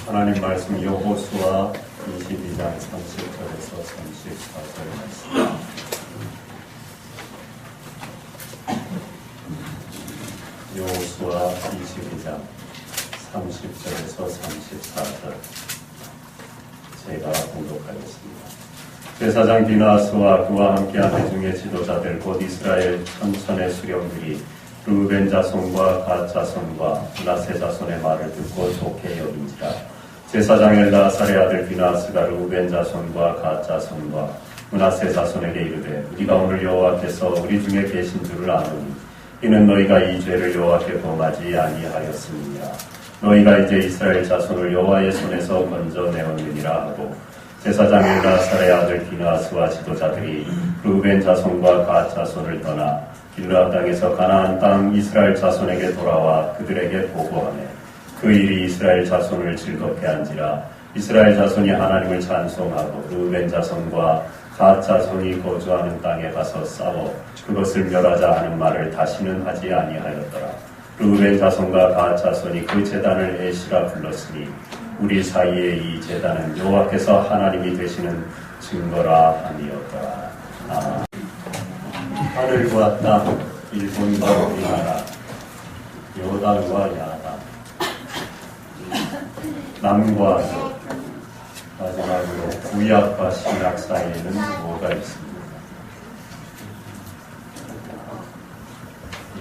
하나님 말씀 여호수아 22장 30절에서 34절 말씀. 여호수아 22장 30절에서 34절 제가 공독하겠습니다. 제사장 비나스와 그와 함께한 회중의 지도자들 곧 이스라엘 천천의 수령들이 르우벤 자손과 갓 자손과 므낫세 자손의 말을 듣고 좋게 여긴지라. 제사장 엘라사의 아들 비나스가 르우벤 자손과 갓 자손과 므낫세 자손에게 이르되 우리가 오늘 여호와께서 우리 중에 계신 줄을 아노니 이는 너희가 이 죄를 여호와께 범하지 아니하였음이니라. 너희가 이제 이스라엘 자손을 여호와의 손에서 건져내었느니라 하고 제사장 엘라사의 아들 비나스와 지도자들이 르우벤 자손과 갓 자손을 떠나 길르앗 땅에서 가나안 땅 이스라엘 자손에게 돌아와 그들에게 보고하매 그 일이 이스라엘 자손을 즐겁게 한지라. 이스라엘 자손이 하나님을 찬송하고 르우벤 자손과 갓 자손이 거주하는 땅에 가서 싸워 그것을 멸하자 하는 말을 다시는 하지 아니하였더라. 르우벤 자손과 갓 자손이 그 제단을 에시라 불렀으니 우리 사이에 이 제단은 여호와께서 하나님이 되시는 증거라 함이었더라. 아멘. 하늘과 땅, 일본과 우리나라, 여당과 야당, 남과 여, 마지막으로 구약과 신약 사이에는 뭐가 있습니까?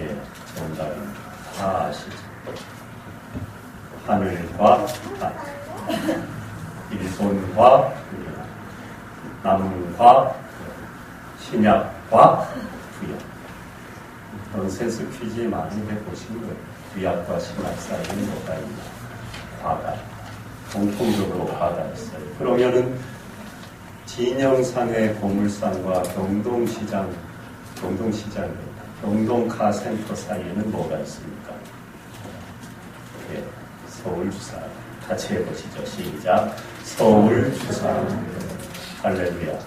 예, 정답입니다. 다 아시죠? 하늘과 땅, 일본과 우리나라, 남과 여, 신약과 구약. 넌센스 퀴즈 많이 해보신 거예요. 구약과 신약 사이에는 뭐가 있나? 화가. 공통적으로 화가 있어요. 그러면은 진영상의 고물상과 경동카센터 사이에는 뭐가 있습니까? 예, 서울주사. 같이 해보시죠. 시작. 서울주사. 할렐루야.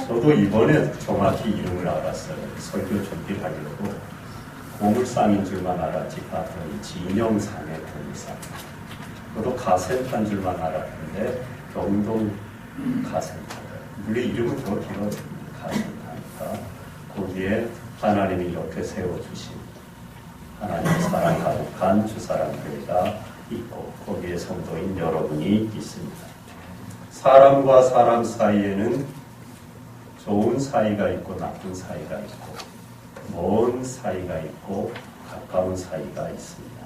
저도 이번에 정확히 이름을 알았어요. 설교 준비를 하려고 고물상인 줄만 알았지 봤더니 진영상의 고물상. 저도 가센터인 줄만 알았는데 경동 가센터. 물론 이름은 더 길어요. 가센터니까 거기에 하나님이 이렇게 세워주신 하나님의 사랑 가득한 주사랑교회가 있고 거기에 성도인 여러분이 있습니다. 사람과 사람 사이에는 좋은 사이가 있고 나쁜 사이가 있고 먼 사이가 있고 가까운 사이가 있습니다.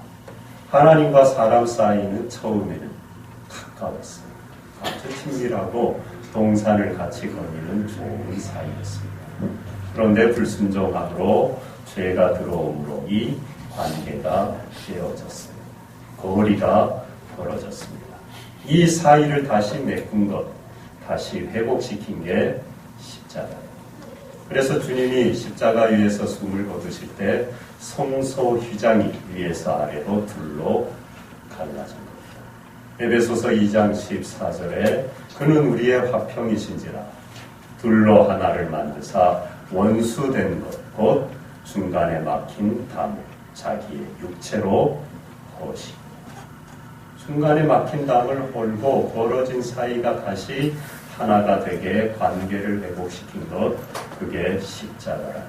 하나님과 사람 사이는 처음에는 가까웠어요. 아주 친밀하고 동산을 같이 거니는 좋은 사이였습니다. 그런데 불순종함으로 죄가 들어옴으로 이 관계가 깨어졌어요. 거리가 벌어졌습니다. 이 사이를 다시 메꾼 것, 다시 회복시킨 게 십자가예요. 그래서 주님이 십자가 위에서 숨을 거두실 때 성소 휘장이 위에서 아래로 둘로 갈라진 겁니다. 에베소서 2장 14절에 그는 우리의 화평이신지라 둘로 하나를 만드사 원수된 것 곧 중간에 막힌 담을 자기의 육체로 허시. 중간에 막힌 담을 홀고 벌어진 사이가 다시 하나가 되게 관계를 회복시킨 것, 그게 십자가랍니다.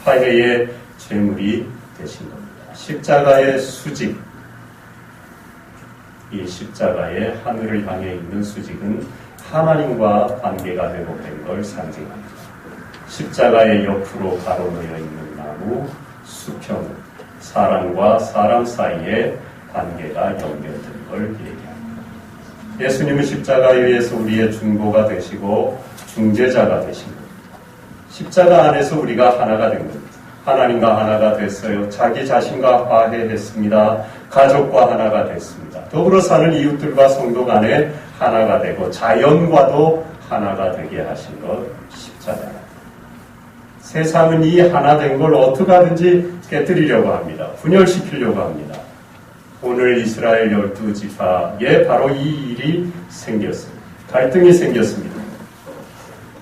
화해의 제물이 되신 겁니다. 십자가의 수직, 이 십자가의 하늘을 향해 있는 수직은 하나님과 관계가 회복된 걸 상징합니다. 십자가의 옆으로 가로놓여 있는 나무, 수평은 사람과 사람 사이에 관계가 연결된 걸 얘기합니다. 예수님은 십자가 위에서 우리의 중보가 되시고 중재자가 되신 겁니다. 십자가 안에서 우리가 하나가 된 겁니다. 하나님과 하나가 됐어요. 자기 자신과 화해했습니다. 가족과 하나가 됐습니다. 더불어 사는 이웃들과 성도 간에 하나가 되고 자연과도 하나가 되게 하신 것 십자가입니다. 세상은 이 하나 된 걸 어떻게 하든지 깨뜨리려고 합니다. 분열시키려고 합니다. 오늘 이스라엘 12지파에 바로 이 일이 생겼습니다. 갈등이 생겼습니다.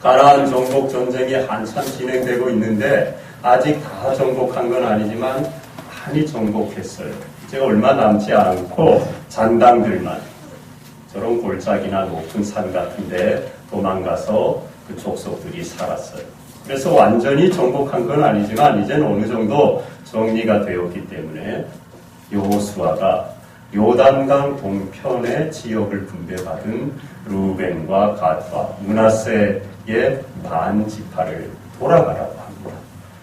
가나안 정복 전쟁이 한참 진행되고 있는데 아직 다 정복한 건 아니지만 많이 정복했어요. 이제 얼마 남지 않고 잔당들만 저런 골짜기나 높은 산 같은데 도망가서 그 족속들이 살았어요. 그래서 완전히 정복한 건 아니지만 이제는 어느 정도 정리가 되었기 때문에 여호수아가 요단강 동편의 지역을 분배받은 루벤과 갓과 므낫세의 반 지파를 돌아가라고 합니다.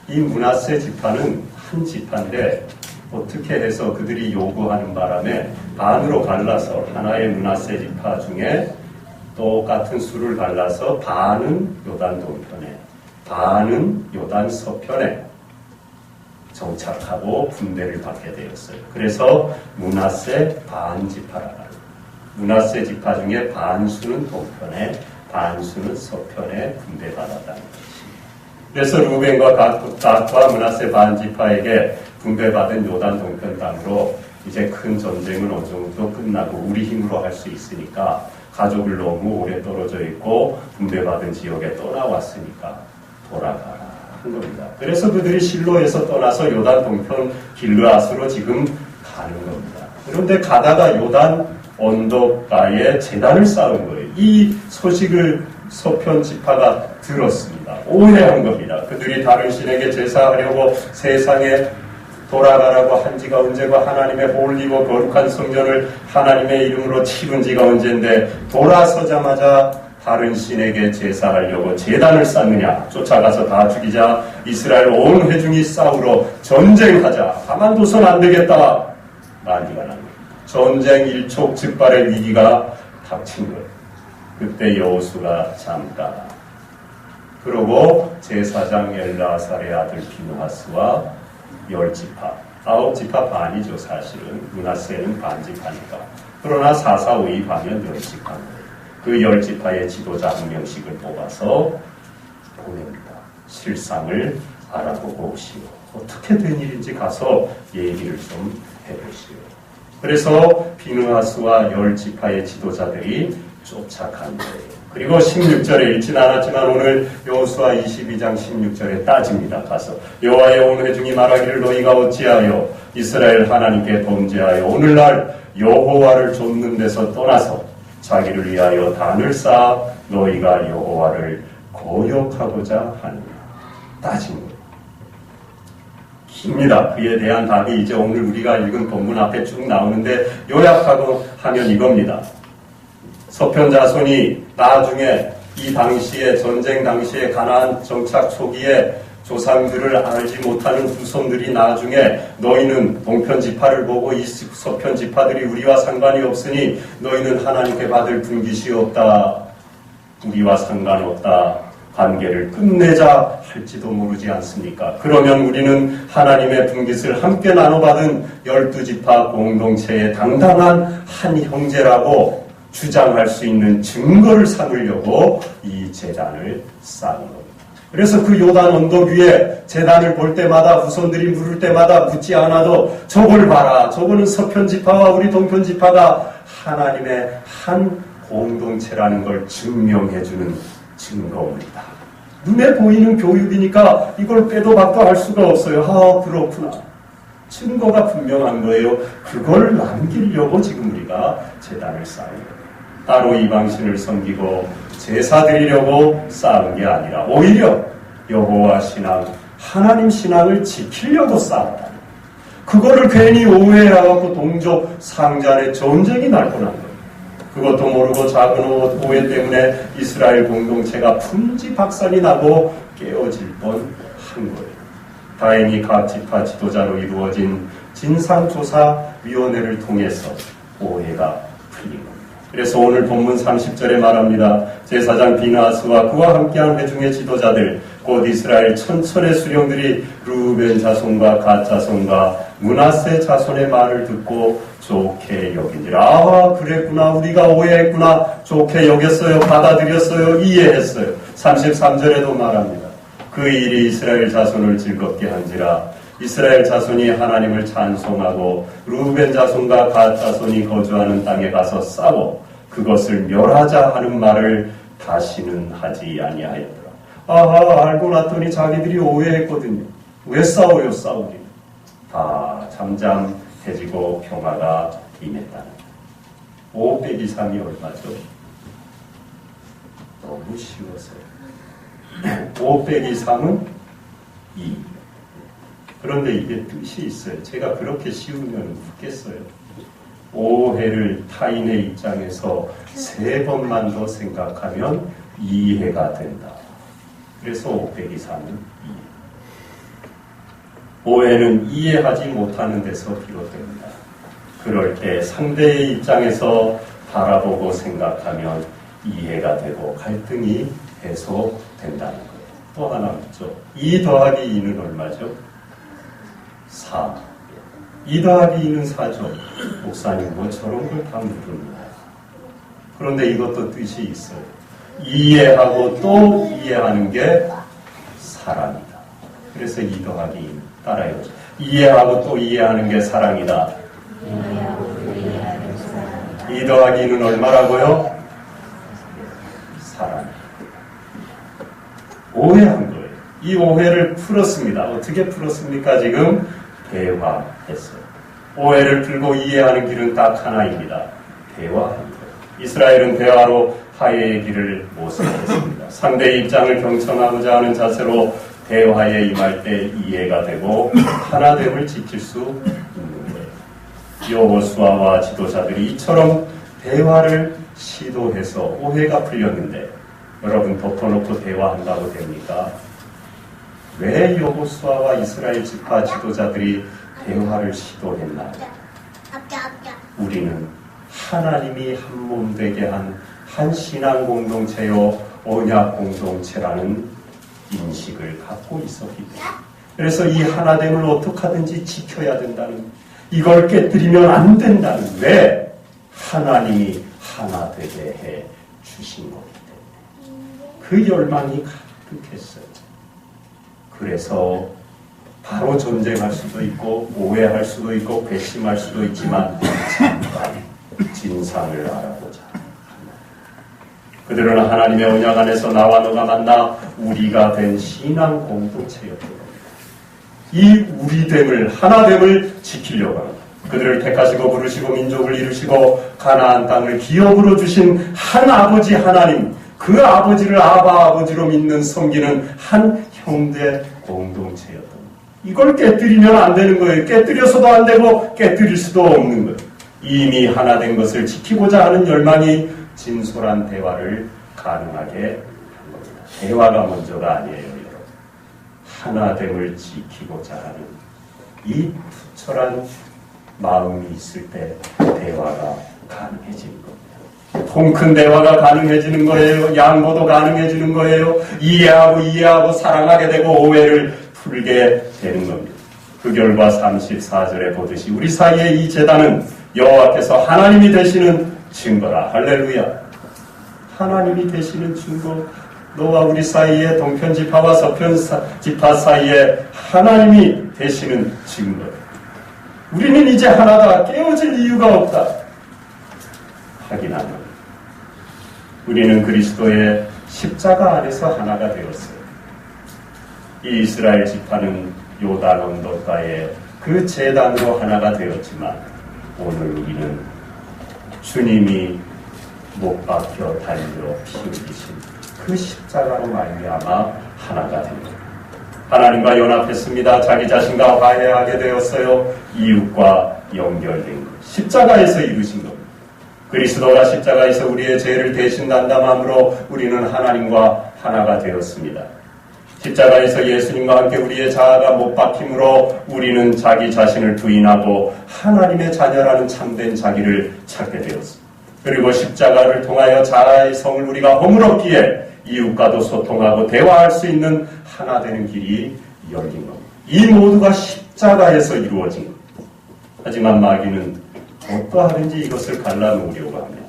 이 므낫세 지파는 한 지파인데 어떻게 해서 그들이 요구하는 바람에 반으로 갈라서 하나의 므낫세 지파 중에 똑같은 수를 갈라서 반은 요단 동편에 반은 요단 서편에 정착하고 분배를 받게 되었어요. 그래서 므낫세 반지파라는 므낫세 지파 중에 반수는 동편에 반수는 서편에 분배받았다는 것입니다. 그래서 루벤과 갓과 므낫세 반지파에게 분배받은 요단 동편 땅으로 이제 큰 전쟁은 어느 정도 끝나고 우리 힘으로 할 수 있으니까 가족을 너무 오래 떨어져 있고 분배받은 지역에 떠나왔으니까 돌아가라 한 겁니다. 그래서 그들이 실로에서 떠나서 요단 동편 길르앗으로 지금 가는 겁니다. 그런데 가다가 요단 언덕가에 제단을 쌓은 거예요. 이 소식을 서편 지파가 들었습니다. 오해한 겁니다. 그들이 다른 신에게 제사하려고 세상에 돌아가라고 한 지가 언제고 하나님의 홀리고 거룩한 성전을 하나님의 이름으로 치른 지가 언젠데 돌아서자마자 다른 신에게 제사하려고 제단을 쌓느냐. 쫓아가서 다 죽이자. 이스라엘 온 회중이 싸우러 전쟁하자. 가만둬선 안 되겠다. 난리가 난 거예요. 전쟁 일촉즉발의 위기가 닥친 거예요. 그때 여호수가 잠깐 그러고 제사장 엘라살의 아들 비누하스와 10지파 9지파 반이죠. 사실은 므낫세는 반지파니까. 그러나 4, 4, 5, 2 하면 10지파입니다. 그 10지파의 지도자 한 명씩을 뽑아서 보냅니다. 실상을 알아보고 오시오. 어떻게 된 일인지 가서 얘기를 좀 해보시오. 그래서 비느하스와 10지파의 지도자들이 쫓아간 거예요. 그리고 16절에 읽진 않았지만 오늘 여호수아 22장 16절에 따집니다. 가서 여호와의 온 회중이 말하기를 너희가 어찌하여 이스라엘 하나님께 범죄하여 오늘날 여호와를 좇는 데서 떠나서 자기를 위하여 단을 쌓아 너희가 여호와를 거역하고자 하느냐. 따진 거예요. 깁니다. 그에 대한 답이 이제 오늘 우리가 읽은 본문 앞에 쭉 나오는데 요약하고 하면 이겁니다. 서편 자손이 나중에 이 당시에 전쟁 당시에 가나안 정착 초기에 조상들을 알지 못하는 후손들이 나중에 너희는 동편 지파를 보고 이 서편 지파들이 우리와 상관이 없으니 너희는 하나님께 받을 분깃이 없다. 우리와 상관없다. 관계를 끝내자 할지도 모르지 않습니까? 그러면 우리는 하나님의 분깃을 함께 나눠받은 12지파 공동체의 당당한 한 형제라고 주장할 수 있는 증거를 삼으려고 이 제단을 쌓은 겁니다. 그래서 그 요단 언덕 위에 제단을 볼 때마다 후손들이 물을 때마다 묻지 않아도 저걸 봐라. 저거는 서편지파와 우리 동편지파가 하나님의 한 공동체라는 걸 증명해주는 증거입니다. 눈에 보이는 교육이니까 이걸 빼도 박도 할 수가 없어요. 아, 그렇구나. 증거가 분명한 거예요. 그걸 남기려고 지금 우리가 제단을 쌓은 거예요. 따로 이방신을 섬기고 제사 드리려고 쌓은 게 아니라 오히려 여호와 신앙, 하나님 신앙을 지키려고 쌓았다. 그거를 괜히 오해하고 동족 상잔의 전쟁이 날 뻔한 거예요. 그것도 모르고 작은 오해 때문에 이스라엘 공동체가 풍지박산이 나고 깨어질 뻔한 거예요. 다행히 각 지파 지도자로 이루어진 진상조사위원회를 통해서 오해가 풀린 겁니다. 그래서 오늘 본문 30절에 말합니다. 제사장 비느하스와 그와 함께한 회중의 지도자들 곧 이스라엘 천천의 수령들이 루벤 자손과 갓 자손과 므낫세 자손의 말을 듣고 좋게 여기니라. 아, 그랬구나. 우리가 오해했구나. 좋게 여겼어요. 받아들였어요. 이해했어요. 33절에도 말합니다. 그 일이 이스라엘 자손을 즐겁게 한지라. 이스라엘 자손이 하나님을 찬송하고 루벤 자손과 갓 자손이 거주하는 땅에 가서 싸워 그것을 멸하자 하는 말을 다시는 하지 아니하였더라. 아하, 알고 났더니 자기들이 오해했거든요. 왜 싸워요, 싸우기는? 다 잠잠 익숙해지고 평화가 임했다는 거예요. 5 빼기 3이 얼마죠? 너무 쉬웠어요. 5 빼기 3은 2. 그런데 이게 뜻이 있어요. 제가 그렇게 쉬우면 웃겠어요. 5회를 타인의 입장에서 3번만 더 생각하면 2회가 된다. 그래서 5 빼기 3은 2. 5회는 이해하지 못하는 데서 비롯됩니다. 그럴 때 상대의 입장에서 바라보고 생각하면 이해가 되고 갈등이 해소된다는 거예요. 또 하나 있죠. 2 더하기 2는 얼마죠? 4. 2 더하기 2는 4죠. 목사님 뭐 저런 걸 다 모릅니다. 그런데 이것도 뜻이 있어요. 이해하고 또 이해하는 게 사랑이다. 그래서 2 더하기 2는 따라요. 이해하고 또 이해하는 게 사랑이다. 2 더하기 2는 얼마라고요? 사랑. 오해한 거예요. 이 오해를 풀었습니다. 어떻게 풀었습니까? 지금 대화했어요. 오해를 풀고 이해하는 길은 딱 하나입니다. 대화하는 거예요. 이스라엘은 대화로 화해의 길을 모색했습니다. 상대의 입장을 경청하고자 하는 자세로 대화에 임할 때 이해가 되고 하나됨을 지킬 수 있는 거예요. 여호수아와 지도자들이 이처럼 대화를 시도해서 오해가 풀렸는데 여러분 덮어놓고 대화한다고 됩니까? 왜 여호수아와 이스라엘 지파 지도자들이 대화를 시도했나요? 우리는 하나님이 한 몸 되게 한 신앙 공동체요 언약 공동체라는 인식을 갖고 있었기 때문에 그래서 이 하나됨을 어떻게 하든지 지켜야 된다는 이걸 깨뜨리면 안 된다는 왜 하나님이 하나 되게 해 주신 거기 때문에 그 열망이 가득했어요. 그래서 바로 전쟁할 수도 있고 오해할 수도 있고 괘씸할 수도 있지만 잠깐 진상을 알아보자. 그들은 하나님의 언약 안에서 나와 너가 만나 우리가 된 신앙 공동체였던 겁니다. 이 우리됨을 하나됨을 지키려고 합니다. 그들을 택하시고 부르시고 민족을 이루시고 가나안 땅을 기업으로 주신 한 아버지 하나님 그 아버지를 아바 아버지로 믿는 섬기는 한 형제 공동체였던 겁니다. 이걸 깨뜨리면 안 되는 거예요. 깨뜨려서도 안 되고 깨뜨릴 수도 없는 거예요. 이미 하나 된 것을 지키고자 하는 열망이 진솔한 대화를 가능하게 한 겁니다. 대화가 먼저가 아니에요, 여러분. 하나됨을 지키고자 하는 이 투철한 마음이 있을 때 대화가 가능해지는 겁니다. 통 큰 대화가 가능해지는 거예요. 양보도 가능해지는 거예요. 이해하고 사랑하게 되고 오해를 풀게 되는 겁니다. 그 결과 34절에 보듯이 우리 사이의 이 제단은 여호와께서 하나님이 되시는 증거라. 할렐루야. 하나님이 되시는 증거. 너와 우리 사이에 동편 지파와 서편 지파 사이에 하나님이 되시는 증거. 우리는 이제 하나다. 깨어질 이유가 없다. 확인하는 우리는 그리스도의 십자가 안에서 하나가 되었어요. 이 이스라엘 지파는 요단 언덕가에 그 제단으로 하나가 되었지만 오늘 우리는 주님이 못 박혀 달려 피 흘리신 그 십자가로 말미암아 하나가 됩니다. 하나님과 연합했습니다. 자기 자신과 화해하게 되었어요. 이웃과 연결된 것. 십자가에서 이루신 겁니다. 그리스도가 십자가에서 우리의 죄를 대신 담당함으로 우리는 하나님과 하나가 되었습니다. 십자가에서 예수님과 함께 우리의 자아가 못 박힘으로 우리는 자기 자신을 부인하고 하나님의 자녀라는 참된 자기를 찾게 되었습니다. 그리고 십자가를 통하여 자아의 성을 우리가 허물었기에 이웃과도 소통하고 대화할 수 있는 하나 되는 길이 열린 겁니다. 이 모두가 십자가에서 이루어진 겁니다. 하지만 마귀는 어떠하든지 이것을 갈라놓으려고 합니다.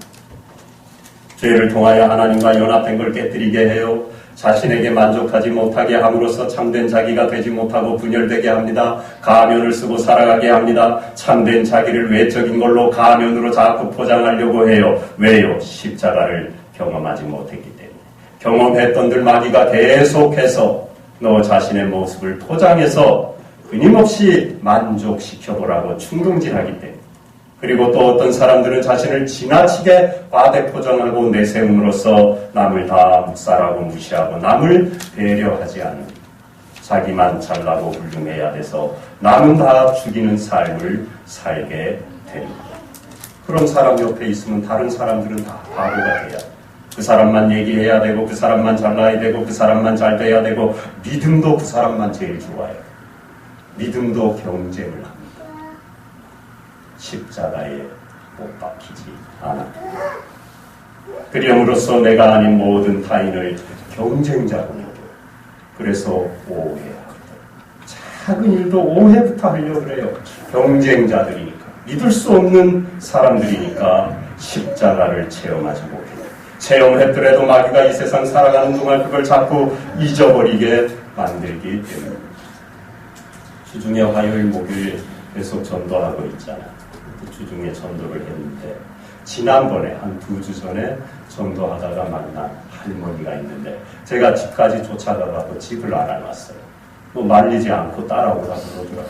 죄를 통하여 하나님과 연합된 걸 깨뜨리게 해요. 자신에게 만족하지 못하게 함으로써 참된 자기가 되지 못하고 분열되게 합니다. 가면을 쓰고 살아가게 합니다. 참된 자기를 외적인 걸로 가면으로 자꾸 포장하려고 해요. 왜요? 십자가를 경험하지 못했기 때문에. 경험했던들 마귀가 계속해서 너 자신의 모습을 포장해서 끊임없이 만족시켜보라고 충동질하기 때문에, 그리고 또 어떤 사람들은 자신을 지나치게 과대포장하고 내세움으로써 남을 다 묵살하고 무시하고 남을 배려하지 않는, 자기만 잘나고 훌륭해야 돼서 남은 다 죽이는 삶을 살게 됩니다. 그런 사람 옆에 있으면 다른 사람들은 다 바보가 돼야 돼. 그 사람만 얘기해야 되고, 그 사람만 잘나야 되고, 그 사람만 잘 돼야 되고, 믿음도 그 사람만 제일 좋아해요. 믿음도 경쟁을 합니다. 십자가에 못 박히지 않아. 그리함으로써 내가 아닌 모든 타인을 경쟁자로 여겨요. 그래서 오해하거든. 작은 일도 오해부터 하려고 그래요. 경쟁자들이니까, 믿을 수 없는 사람들이니까 십자가를 체험하지 못해요. 체험했더라도 마귀가 이 세상 살아가는 동안 그걸 자꾸 잊어버리게 만들기 때문에. 주중에 화요일, 목요일 계속 전도하고 있잖아요. 주중에 전도를 했는데, 지난번에 한 2주 전에 전도하다가 만난 할머니가 있는데, 제가 집까지 쫓아가고 집을 알아놨어요. 뭐 말리지 않고 따라오라 그러더라고요.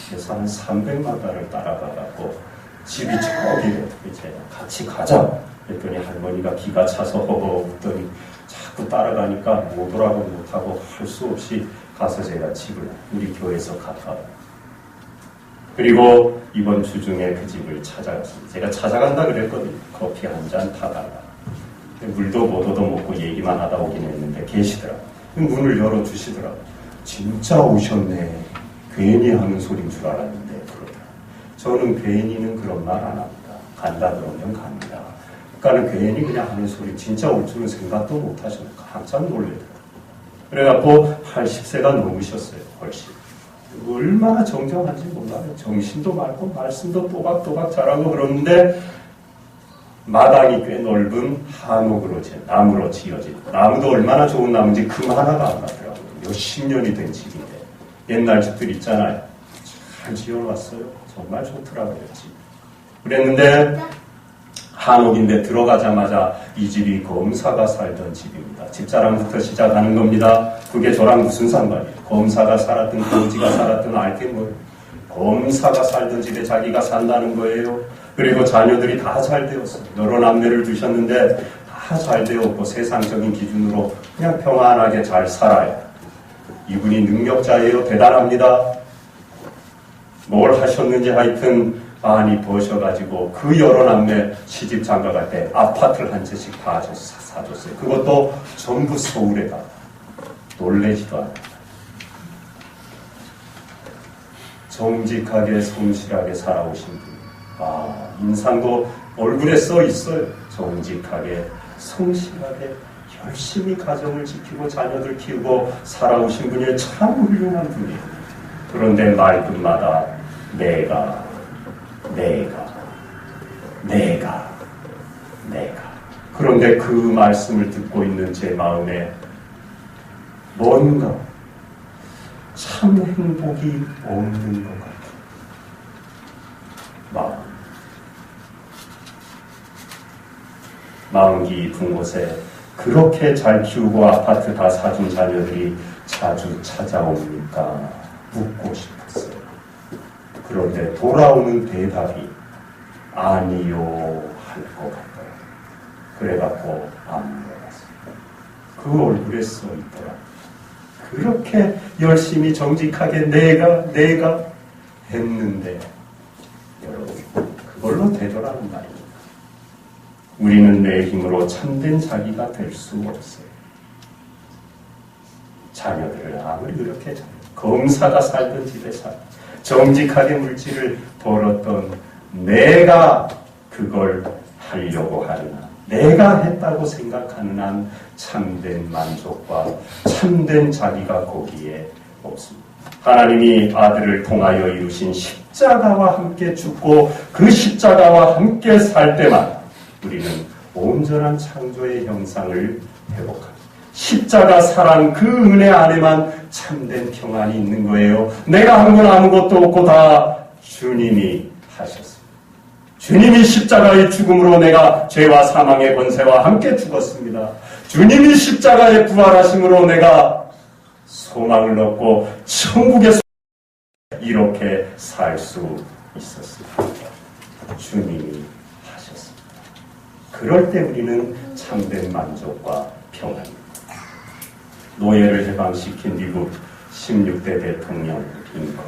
그래서 한 300만 달을 따라가갖고 집이 저기래. 이제 같이 가자 했더니 할머니가 기가 차서 웃더니 자꾸 따라가니까 못 오라고 못하고 할 수 없이 가서 제가 집을, 우리 교회에서 가까워요. 그리고 이번 주중에 그 집을 찾아갔습니다. 제가 찾아간다 그랬거든요. 커피 한 잔 타다가. 물도 보도도 먹고 얘기만 하다 오긴 했는데 계시더라고요. 문을 열어주시더라고요. 진짜 오셨네. 괜히 하는 소리인 줄 알았는데 그러더라고요. 저는 괜히는 그런 말 안 합니다. 간다 그러면 갑니다. 그러니까는 괜히 그냥 하는 소리, 진짜 올 줄은 생각도 못 하시니까 한참 놀래더라고요. 그래갖고 80세가 넘으셨어요. 훨씬. 얼마나 정정한지 몰라요. 정신도 맑고 말씀도 또박또박 잘하고 그러는데, 마당이 꽤 넓은 한옥으로 나무로 지어진, 나무도 얼마나 좋은 나무인지 금 하나가 안 나더라고요. 몇십 년이 된 집인데, 옛날 집들 있잖아요. 잘 지어놨어요. 정말 좋더라고요, 집. 그랬는데 한옥인데 들어가자마자 이 집이 검사가 살던 집입니다. 집자랑부터 시작하는 겁니다. 그게 저랑 무슨 상관이에요? 검사가 살았든 거지가 살았든 알게 뭐예요? 검사가 살던 집에 자기가 산다는 거예요. 그리고 자녀들이 다 잘 되었어요. 여러 남매를 두셨는데 다 잘 되었고 세상적인 기준으로 그냥 평안하게 잘 살아요. 이분이 능력자예요. 대단합니다. 뭘 하셨는지 하여튼 많이 버셔가지고 그 여러 남매 시집 장가갈 때 아파트를 한 채씩 다 사줬어요. 그것도 전부 서울에다. 놀래지도 않아요. 정직하게 성실하게 살아오신 분. 인상도 얼굴에 써 있어요. 정직하게 성실하게 열심히 가정을 지키고 자녀들 키우고 살아오신 분이 참 훌륭한 분이에요. 그런데 말끝마다 내가. 그런데 그 말씀을 듣고 있는 제 마음에 뭔가 참 행복이 없는 것 같아요. 마음 깊은 곳에 그렇게 잘 키우고 아파트 다 사준 자녀들이 자주 찾아오니까 묻고 싶었어요. 그런데 돌아오는 대답이 아니요 할 것 같아요. 그래갖고 안 물어봤어요. 그 얼굴에 써 있더라. 그렇게 열심히 정직하게 내가 했는데 여러분 그걸로 되더라는 말입니다. 우리는 내 힘으로 참된 자기가 될 수 없어요. 자녀들을 아무리 그렇게 검사가 살던 집에 정직하게 물질을 벌었던 내가 그걸 하려고 하느나 내가 했다고 생각하는 한 참된 만족과 참된 자기가 거기에 없습니다. 하나님이 아들을 통하여 이루신 십자가와 함께 죽고 그 십자가와 함께 살 때만 우리는 온전한 창조의 형상을 회복합니다. 십자가 사랑 그 은혜 안에만 참된 평안이 있는 거예요. 내가 한 건 아무것도 없고 다 주님이 하셨습니다. 주님이 십자가의 죽음으로 내가 죄와 사망의 권세와 함께 죽었습니다. 주님이 십자가의 부활하심으로 내가 소망을 얻고 천국에 이렇게 살 수 있었습니다. 주님이 하셨습니다. 그럴 때 우리는 참된 만족과 평안입니다. 노예를 해방시킨 미국 16대 대통령 링컨.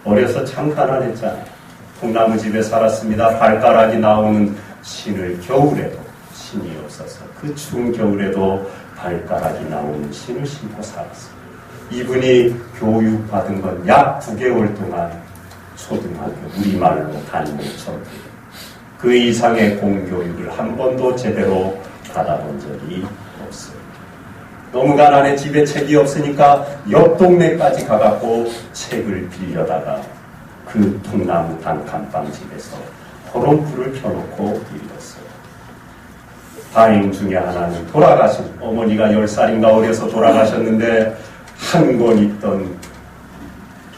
어려서 참 가난했잖아요. 통나무집에 살았습니다. 발가락이 나오는 신을 겨울에도 신이 없어서 그 추운 겨울에도 발가락이 나오는 신을 신고 살았습니다. 이분이 교육받은 건 약 9개월 동안 초등학교 우리말로 다니는 정도. 그 이상의 공교육을 한 번도 제대로 받아본 적이 없어요. 너무 가난해 집에 책이 없으니까 옆 동네까지 가갖고 책을 빌려다가 그 통나무 단칸방집에서 호롱불을 켜놓고 읽었어요. 다행 중에 하나는 돌아가신 어머니가 10살인가 어려서 돌아가셨는데 한 권 있던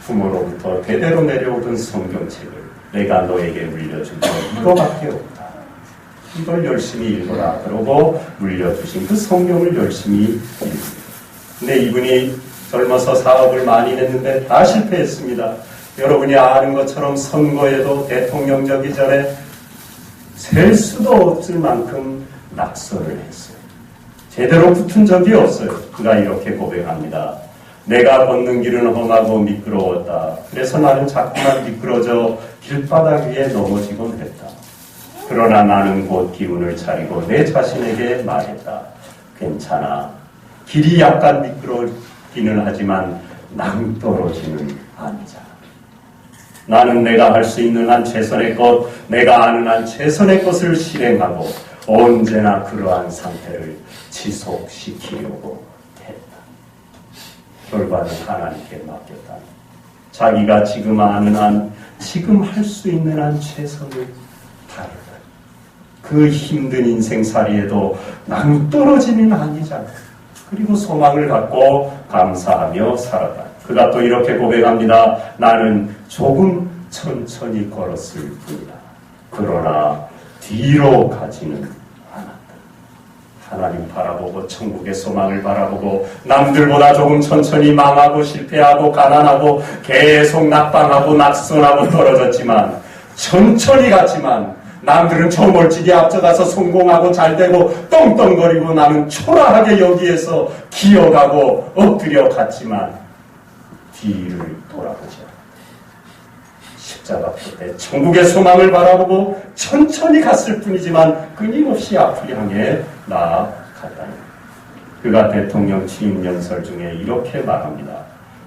부모로부터 대대로 내려오던 성경책을 내가 너에게 물려준 건 이거밖에 없다. 이걸 열심히 읽어라. 그러고 물려주신 그 성경을 열심히 읽습니다. 근데 이분이 젊어서 사업을 많이 했는데 다 실패했습니다. 여러분이 아는 것처럼 선거에도 대통령 되기 전에 셀 수도 없을 만큼 낙선을 했어요. 제대로 붙은 적이 없어요. 그가 이렇게 고백합니다. 내가 걷는 길은 험하고 미끄러웠다. 그래서 나는 자꾸만 미끄러져 길바닥 위에 넘어지곤 했다. 그러나 나는 곧 기운을 차리고 내 자신에게 말했다. 괜찮아. 길이 약간 미끄러기는 하지만 낭떠러지는 아니잖아. 나는 내가 할 수 있는 한 최선의 것, 내가 아는 한 최선의 것을 실행하고 언제나 그러한 상태를 지속시키려고 했다. 결과는 하나님께 맡겼다. 자기가 지금 아는 한, 지금 할 수 있는 한 최선을 다했다. 그 힘든 인생살이에도 낭떠러지는 아니잖아. 그리고 소망을 갖고 감사하며 살았다. 그가 또 이렇게 고백합니다. 나는 조금 천천히 걸었을 뿐이다. 그러나 뒤로 가지는 않았다. 하나님 바라보고 천국의 소망을 바라보고 남들보다 조금 천천히 망하고 실패하고 가난하고 계속 낙방하고 낙선하고 떨어졌지만 천천히 갔지만 남들은 저 멀찍이 앞서가서 성공하고 잘되고 떵떵거리고 나는 초라하게 여기에서 기어가고 엎드려 갔지만 뒤를 돌아보지 않았다. 십자가 때 천국의 소망을 바라보고 천천히 갔을 뿐이지만 끊임없이 앞을 향해 나아갔다. 그가 대통령 취임 연설 중에 이렇게 말합니다.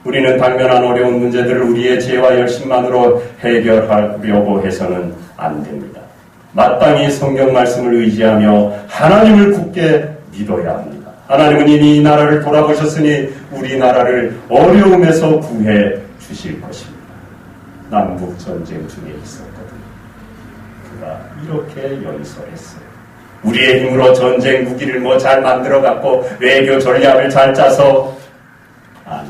우리는 당면한 어려운 문제들을 우리의 지혜와 열심만으로 해결하려고 해서는 안 됩니다. 마땅히 성경 말씀을 의지하며 하나님을 굳게 믿어야 합니다. 하나님은 이미 이 나라를 돌아보셨으니 우리나라를 어려움에서 구해 주실 것입니다. 남북전쟁 중에 있었거든요. 그가 이렇게 연설했어요. 우리의 힘으로 전쟁 무기를 뭐 잘 만들어갖고 외교 전략을 잘 짜서 아니,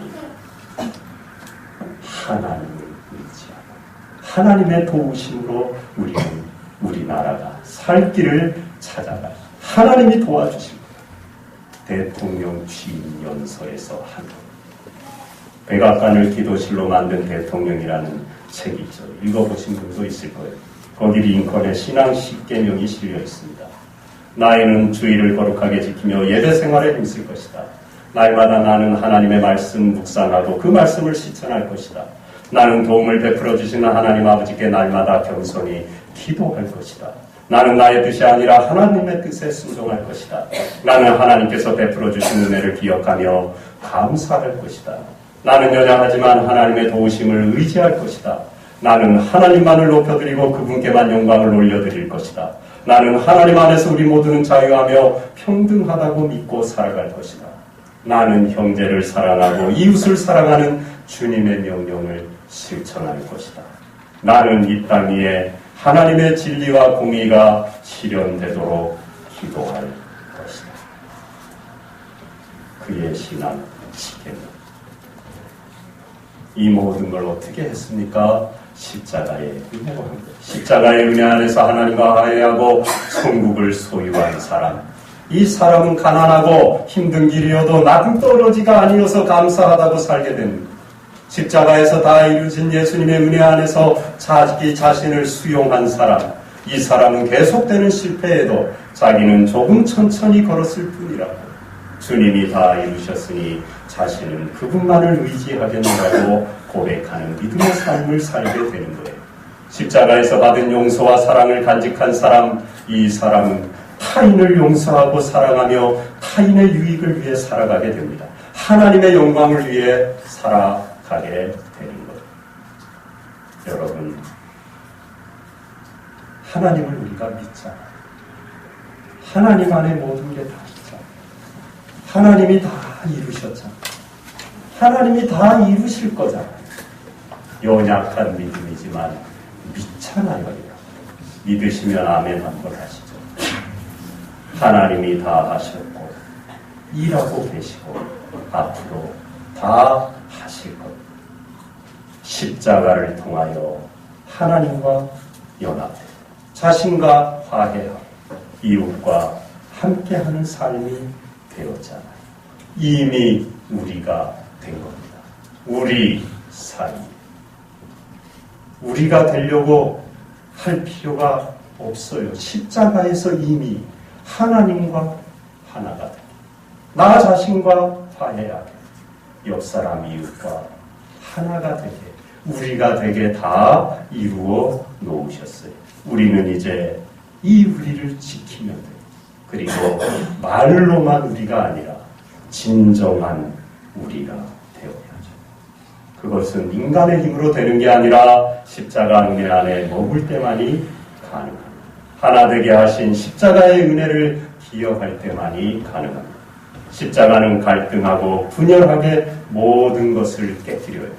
하나님을 의지하고 하나님의 도우심으로 우리나라가 살 길을 찾아가 하나님이 도와주십니다. 대통령 취임 연설에서 한 백악관을 기도실로 만든 대통령이라는 책이 있죠. 읽어보신 분도 있을 거예요. 거기 링컨의 신앙 10계명이 실려 있습니다. 나이는 주의를 거룩하게 지키며 예배 생활에 힘쓸 것이다. 날마다 나는 하나님의 말씀 묵상하고 그 말씀을 실천할 것이다. 나는 도움을 베풀어 주시는 하나님 아버지께 날마다 겸손히 기도할 것이다. 나는 나의 뜻이 아니라 하나님의 뜻에 순종할 것이다. 나는 하나님께서 베풀어 주신 은혜를 기억하며 감사할 것이다. 나는 연약하지만 하나님의 도우심을 의지할 것이다. 나는 하나님만을 높여드리고 그분께만 영광을 올려드릴 것이다. 나는 하나님 안에서 우리 모두는 자유하며 평등하다고 믿고 살아갈 것이다. 나는 형제를 사랑하고 이웃을 사랑하는 주님의 명령을 실천할 것이다. 나는 이 땅 위에 하나님의 진리와 공의가 실현되도록 기도할 것이다. 그의 신앙 지혜는 이 모든 걸 어떻게 했습니까? 십자가의 은혜로 한 것. 십자가의 은혜 안에서 하나님과 화해하고 천국을 소유한 사람. 이 사람은 가난하고 힘든 길이어도 낭떠러지가 아니어서 감사하다고 살게 됩니다. 십자가에서 다 이루어진 예수님의 은혜 안에서 자기 자신을 수용한 사람, 이 사람은 계속되는 실패에도 자기는 조금 천천히 걸었을 뿐이라고, 주님이 다 이루셨으니 자신은 그분만을 의지하겠노라고 고백하는 믿음의 삶을 살게 되는 거예요. 십자가에서 받은 용서와 사랑을 간직한 사람, 이 사람은 타인을 용서하고 사랑하며 타인의 유익을 위해 살아가게 됩니다. 하나님의 영광을 위해 살아가게 되는 거예요. 여러분, 하나님을 우리가 믿잖아요. 하나님 안에 모든 게 다 있잖아요. 하나님이 다 이루셨잖아요. 하나님이 다 이루실 거잖아요. 연약한 믿음이지만 믿잖아요. 믿으시면 아멘 한번 하시죠. 하나님이 다 하셨고 일하고 계시고 앞으로 다 하실 것. 십자가를 통하여 하나님과 연합해 자신과 화해하고 이웃과 함께하는 삶이 되었잖아요. 이미 우리가 된 겁니다. 우리 사이. 우리가 되려고 할 필요가 없어요. 십자가에서 이미 하나님과 하나가 되고 나 자신과 화해하게 옆 사람 이웃과 하나가 되게 우리가 되게 다 이루어 놓으셨어요. 우리는 이제 이 우리를 지키면 돼요. 그리고 말로만 우리가 아니라 진정한 우리가 되어야죠. 그것은 인간의 힘으로 되는 게 아니라 십자가 은혜 안에 머물 때만이 가능합니다. 하나 되게 하신 십자가의 은혜를 기억할 때만이 가능합니다. 십자가는 갈등하고 분열하게 모든 것을 깨뜨려요.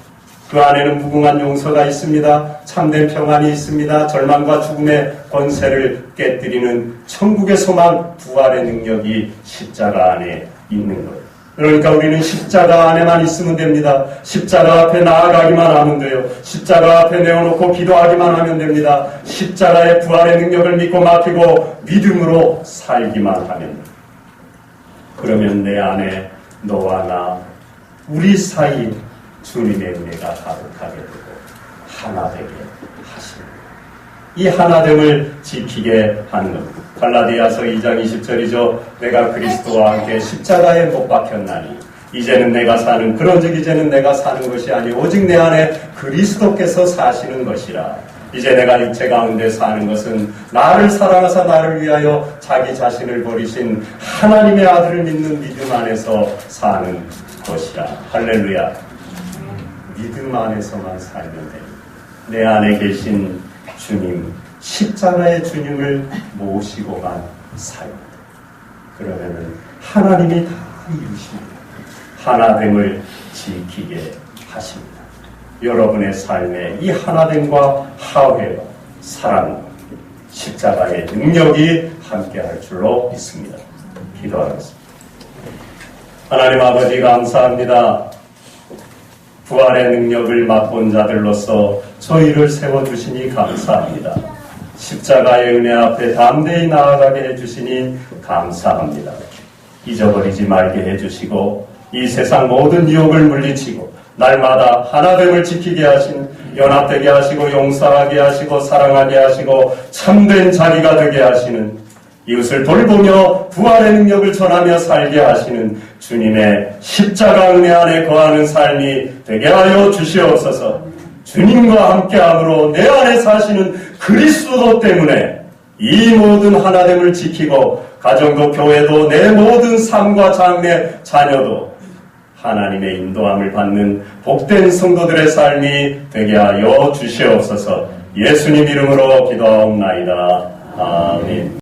그 안에는 무궁한 용서가 있습니다. 참된 평안이 있습니다. 절망과 죽음의 권세를 깨뜨리는 천국의 소망, 부활의 능력이 십자가 안에 있는 거예요. 그러니까 우리는 십자가 안에만 있으면 됩니다. 십자가 앞에 나아가기만 하면 돼요. 십자가 앞에 내어놓고 기도하기만 하면 됩니다. 십자가의 부활의 능력을 믿고 맡기고 믿음으로 살기만 하면 돼요. 그러면 내 안에 너와 나, 우리 사이 주님의 은혜가 가득하게 되고 하나 되게 하십니다. 이 하나됨을 지키게 하는 것. 갈라디아서 2장 20절이죠. 내가 그리스도와 함께 십자가에 못 박혔나니 이제는 내가 사는 그런즉 이제는 내가 사는 것이 아니 오직 내 안에 그리스도께서 사시는 것이라. 이제 내가 육체 가운데 사는 것은 나를 사랑하사 나를 위하여 자기 자신을 버리신 하나님의 아들을 믿는 믿음 안에서 사는 것이라. 할렐루야. 믿음 안에서만 살면 됩니다. 내 안에 계신 주님, 십자가의 주님을 모시고만 살면 됩니다. 그러면은 하나님이 다 이루십니다. 하나됨을 지키게 하십니다. 여러분의 삶에 이 하나됨과 화해와 사랑과 십자가의 능력이 함께할 줄로 믿습니다. 기도하겠습니다. 하나님 아버지 감사합니다. 부활의 능력을 맛본 자들로서 저희를 세워주시니 감사합니다. 십자가의 은혜 앞에 담대히 나아가게 해주시니 감사합니다. 잊어버리지 말게 해주시고 이 세상 모든 유혹을 물리치고 날마다 하나됨을 지키게 하신 연합되게 하시고 용서하게 하시고 사랑하게 하시고 참된 자기가 되게 하시는 이웃을 돌보며 부활의 능력을 전하며 살게 하시는 주님의 십자가 은혜 안에 거하는 삶이 되게 하여 주시옵소서. 주님과 함께함으로 내 안에 사시는 그리스도 때문에 이 모든 하나됨을 지키고 가정도 교회도 내 모든 삶과 장래 자녀도 하나님의 인도함을 받는 복된 성도들의 삶이 되게 하여 주시옵소서. 예수님 이름으로 기도하옵나이다. 아멘.